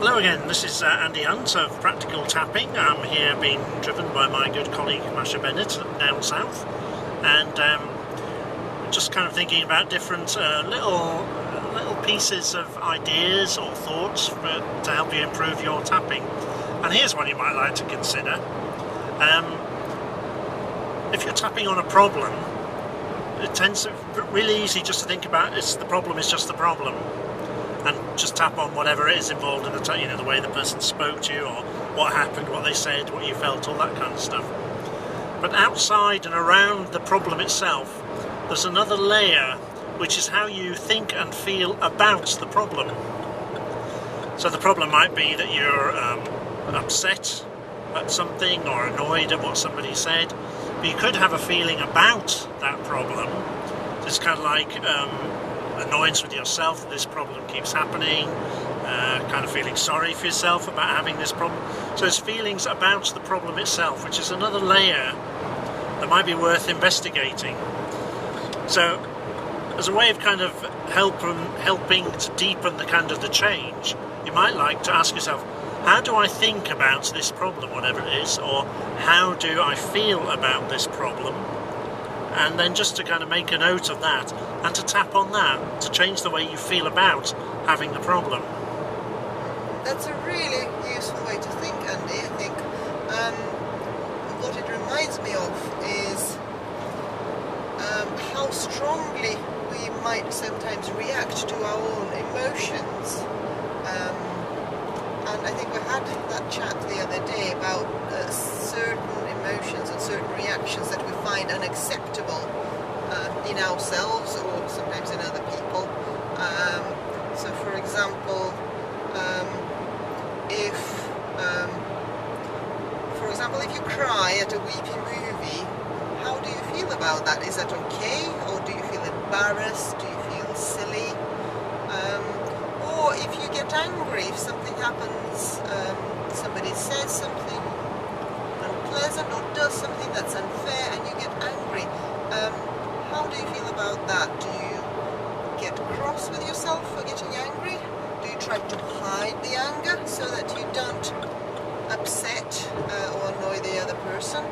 Hello again, this is Andy Hunt of Practical Tapping. I'm here being driven by my good colleague Masha down south, and just kind of thinking about different little pieces of ideas or thoughts to help you improve your tapping. And here's one you might like to consider. If you're tapping on a problem, it tends to be really easy just to think about the problem is just the problem, and just tap on whatever it is involved in the way the person spoke to you, or what happened, what they said, what you felt, all that kind of stuff. But outside and around the problem itself, there's another layer, which is how you think and feel about the problem. So the problem might be that you're upset at something or annoyed at what somebody said, but you could have a feeling about that problem. It's kind of like annoyance with yourself that this problem keeps happening, kind of feeling sorry for yourself about having this problem. So it's feelings about the problem itself, which is another layer that might be worth investigating. So as a way of kind of helping to deepen the change, you might like to ask yourself, how do I think about this problem, whatever it is, or how do I feel about this problem? And then just to kind of make a note of that and to tap on that to change the way you feel about having the problem. That's a really useful way to think, Andy. I think what it reminds me of is how strongly we might sometimes react to our own emotions. And I think we had that chat the other day about certain emotions and certain reactions that we find unacceptable in ourselves or sometimes in other people. So for example, if you cry at a weepy movie, how do you feel about that? Is that okay, or do you feel embarrassed? Do you feel silly? Or if you get angry, if something happens, somebody says something unpleasant or does something that's unfair and you get angry, how do you feel about that? Do you get cross with yourself for getting angry? Do you try to hide the anger so that you don't upset or annoy the other person?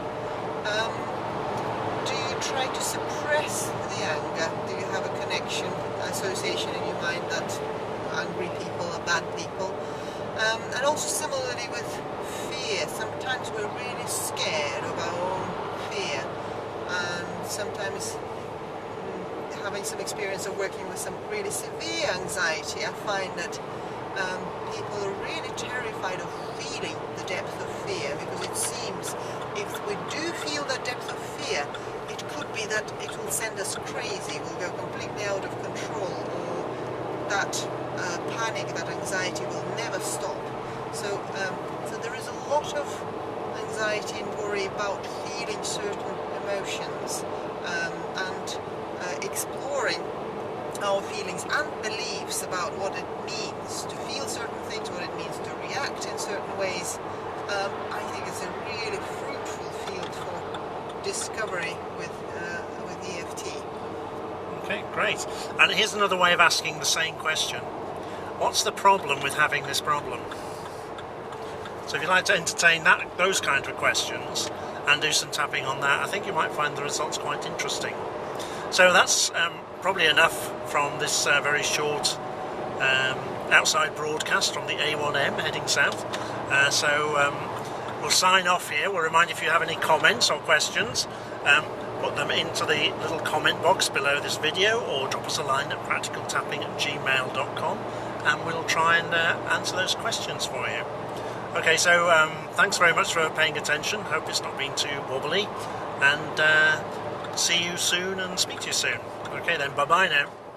Do you try to suppress the anger? Do you have a connection, association in your mind that angry people are bad people? And also similarly with fear, sometimes we're really scared of our own fear, and sometimes having some experience of working with some really severe anxiety, I find that people are really terrified of feeling the depth of fear, because it seems if we do feel that depth of fear, it could be that it will send us crazy, we'll go completely out of control, or that panic, that anxiety will never stop. So there is a lot of anxiety and worry about feeling certain emotions, and exploring our feelings and beliefs about what it means to feel certain things, what it means to react in certain ways. I think it's a really fruitful field for discovery with EFT. Okay, great. And here's another way of asking the same question. What's the problem with having this problem? So if you'd like to entertain those kinds of questions and do some tapping on that, I think you might find the results quite interesting. So that's probably enough from this very short outside broadcast from the A1M heading south. So we'll sign off here. We'll remind you, if you have any comments or questions, put them into the little comment box below this video, or drop us a line at practicaltapping@gmail.com, and we'll try and answer those questions for you. Okay, so thanks very much for paying attention. Hope it's not been too wobbly, and see you soon and speak to you soon. Okay then, bye bye now.